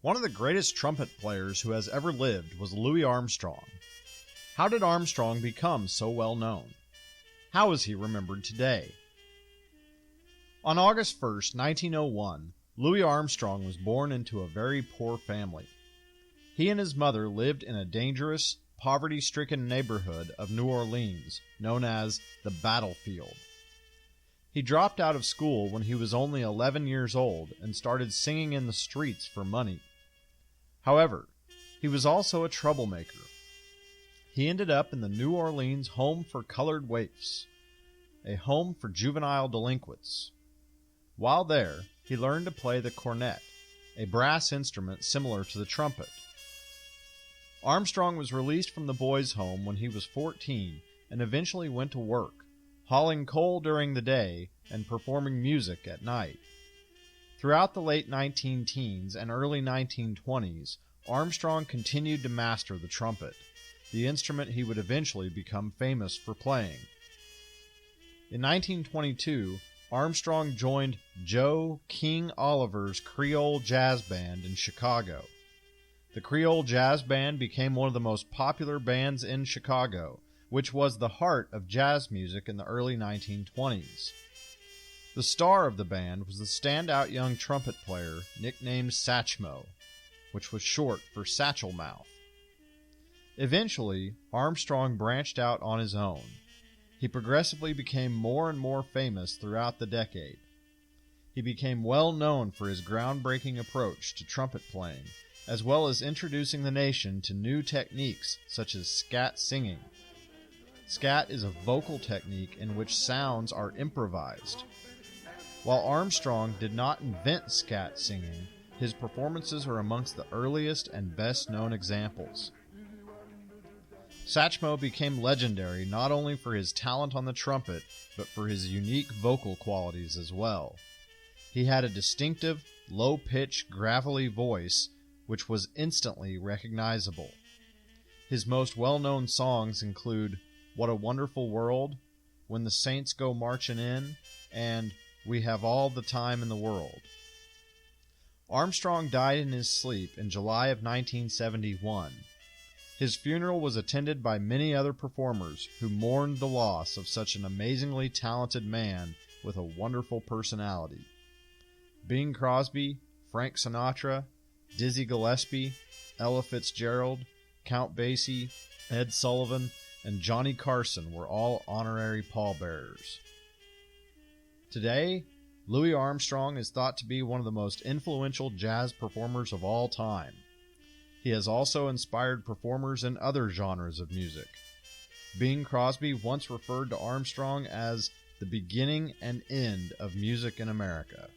One of the greatest trumpet players who has ever lived was Louis Armstrong. How did Armstrong become so well known? How is he remembered today? On August 1st, 1901, Louis Armstrong was born into a very poor family. He and his mother lived in a dangerous, poverty-stricken neighborhood of New Orleans known as the Battlefield. He dropped out of school when he was only 11 years old and started singing in the streets for money. However, he was also a troublemaker. He ended up in the New Orleans Home for Colored Waifs, a home for juvenile delinquents. While there, he learned to play the cornet, a brass instrument similar to the trumpet. Armstrong was released from the boys' home when he was 14 and eventually went to work, hauling coal during the day and performing music at night. Throughout the late 19-teens and early 1920s, Armstrong continued to master the trumpet, the instrument he would eventually become famous for playing. In 1922, Armstrong joined Joe King Oliver's Creole Jazz Band in Chicago. The Creole Jazz Band became one of the most popular bands in Chicago, which was the heart of jazz music in the early 1920s. The star of the band was the standout young trumpet player nicknamed Satchmo, which was short for Satchel Mouth. Eventually, Armstrong branched out on his own. He progressively became more and more famous throughout the decade. He became well known for his groundbreaking approach to trumpet playing, as well as introducing the nation to new techniques such as scat singing. Scat is a vocal technique in which sounds are improvised. While Armstrong did not invent scat singing, his performances are amongst the earliest and best-known examples. Satchmo became legendary not only for his talent on the trumpet, but for his unique vocal qualities as well. He had a distinctive, low-pitched, gravelly voice, which was instantly recognizable. His most well-known songs include What a Wonderful World, When the Saints Go Marchin' In, and We Have All the Time in the World. Armstrong died in his sleep in July of 1971. His funeral was attended by many other performers who mourned the loss of such an amazingly talented man with a wonderful personality. Bing Crosby, Frank Sinatra, Dizzy Gillespie, Ella Fitzgerald, Count Basie, Ed Sullivan, and Johnny Carson were all honorary pallbearers. Today, Louis Armstrong is thought to be one of the most influential jazz performers of all time. He has also inspired performers in other genres of music. Bing Crosby once referred to Armstrong as the beginning and end of music in America.